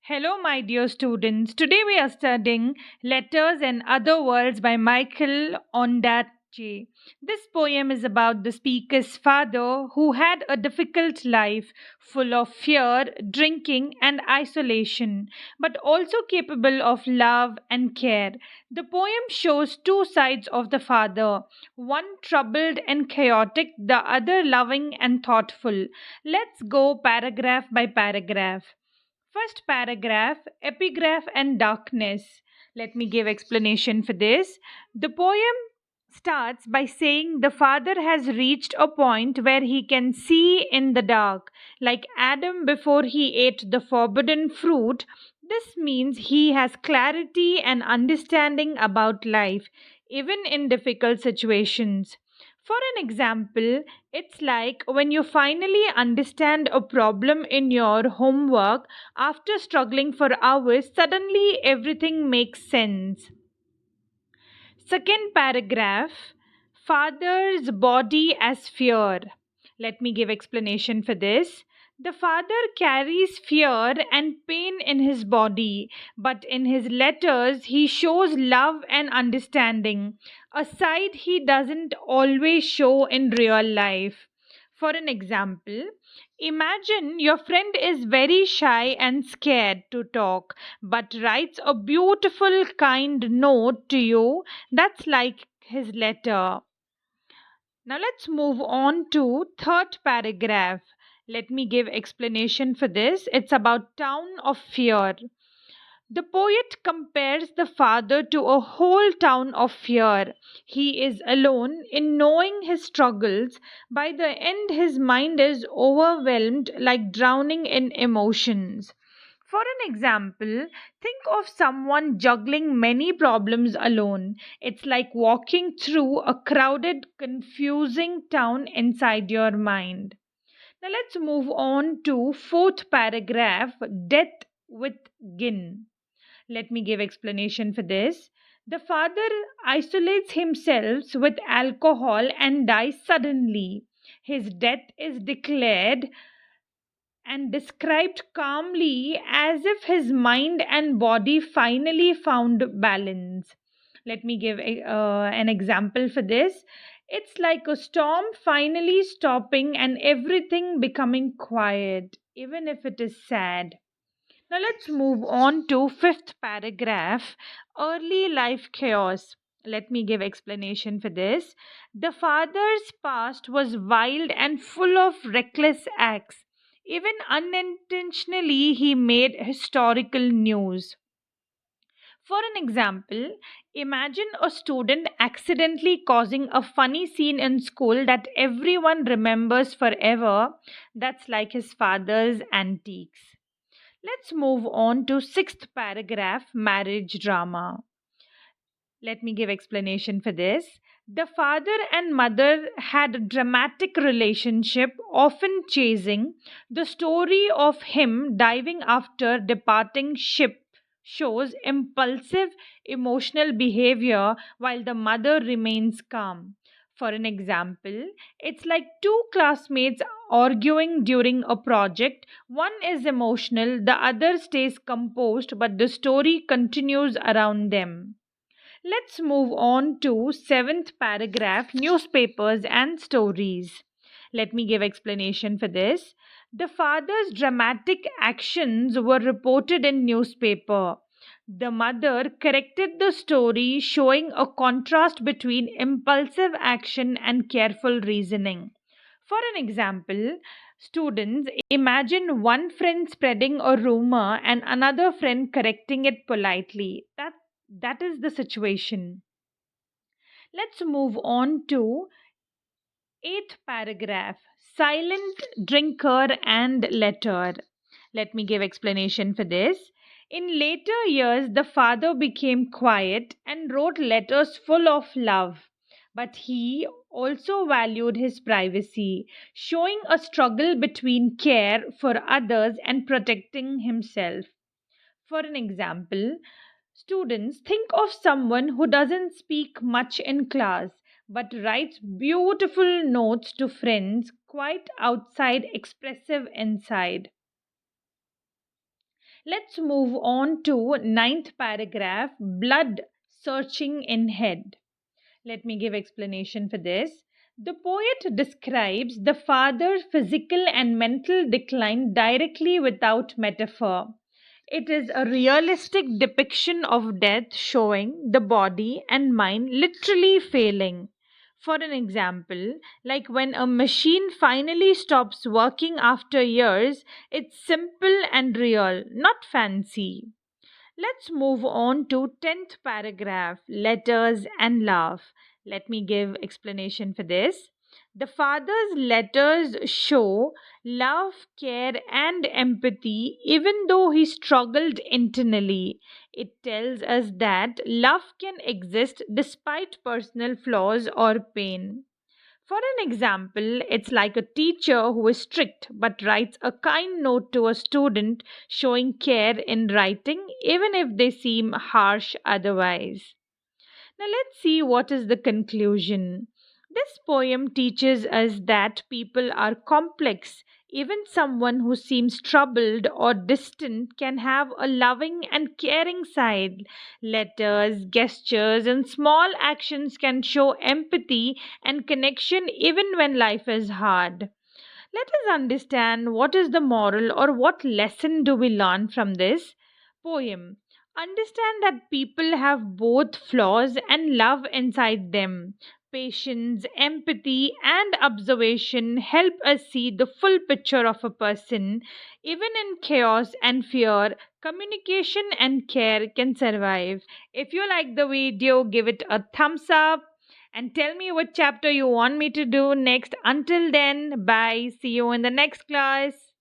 Hello, my dear students. Today we are studying Letters and Other Worlds by Michael Ondaatje. This poem is about the speaker's father who had a difficult life full of fear, drinking, and isolation, but also capable of love and care. The poem shows two sides of the father, one troubled and chaotic, the other loving and thoughtful. Let's go paragraph by paragraph. First paragraph, epigraph and darkness. Let me give explanation for this. The poem starts by saying the father has reached a point where he can see in the dark, like Adam before he ate the forbidden fruit. This means he has clarity and understanding about life, even in difficult situations. For an example, it's like when you finally understand a problem in your homework after struggling for hours, suddenly everything makes sense. Second paragraph, father's body as fear. Let me give explanation for this. The father carries fear and pain in his body, but in his letters he shows love and understanding, a side he doesn't always show in real life. For an example, imagine your friend is very shy and scared to talk, but writes a beautiful, kind note to you. That's like his letter. Now let's move on to third paragraph. Let me give explanation for this. It's about town of fear. The poet compares the father to a whole town of fear. He is alone in knowing his struggles. By the end, his mind is overwhelmed, like drowning in emotions. For an example, think of someone juggling many problems alone. It's like walking through a crowded, confusing town inside your mind. Now let's move on to fourth paragraph, death with gin. Let me give explanation for this. The father isolates himself with alcohol and dies suddenly. His death is declared and described calmly as if his mind and body finally found balance. Let me give an example for this. It's like a storm finally stopping and everything becoming quiet, even if it is sad. Now let's move on to fifth paragraph, early life chaos. Let me give explanation for this. The father's past was wild and full of reckless acts. Even unintentionally, he made historical news. For an example, imagine a student accidentally causing a funny scene in school that everyone remembers forever. That's like his father's antics. Let's move on to sixth paragraph, marriage drama. Let me give explanation for this. The father and mother had a dramatic relationship, often chasing. The story of him diving after departing ship shows impulsive emotional behavior while the mother remains calm. For an example, it's like two classmates arguing during a project. One is emotional, the other stays composed, but the story continues around them. Let's move on to seventh paragraph, newspapers and stories. Let me give explanation for this. The father's dramatic actions were reported in newspaper. The mother corrected the story, showing a contrast between impulsive action and careful reasoning. For an example, students imagine one friend spreading a rumor and another friend correcting it politely. That is the situation. Let's move on to eighth paragraph, silent drinker and letter. Let me give explanation for this. In later years, the father became quiet and wrote letters full of love. But he also valued his privacy, showing a struggle between care for others and protecting himself. For an example, students, think of someone who doesn't speak much in class but writes beautiful notes to friends, quite outside, expressive inside. Let's move on to ninth paragraph, blood searching in head. Let me give explanation for this. The poet describes the father's physical and mental decline directly without metaphor. It is a realistic depiction of death showing the body and mind literally failing. For an example, like when a machine finally stops working after years, it's simple and real, not fancy. Let's move on to 10th paragraph, letters and love. Let me give explanation for this. The father's letters show love, care and empathy even though he struggled internally. It tells us that love can exist despite personal flaws or pain. For an example, it's like a teacher who is strict but writes a kind note to a student showing care in writing, even if they seem harsh otherwise. Now let's see what is the conclusion. This poem teaches us that people are complex. Even someone who seems troubled or distant can have a loving and caring side. Letters, gestures, and small actions can show empathy and connection even when life is hard. Let us understand what is the moral or what lesson do we learn from this poem. Understand that people have both flaws and love inside them. Patience, empathy, and observation help us see the full picture of a person. Even in chaos and fear, communication and care can survive. If you like the video, give it a thumbs up and tell me what chapter you want me to do next. Until then, bye. See you in the next class.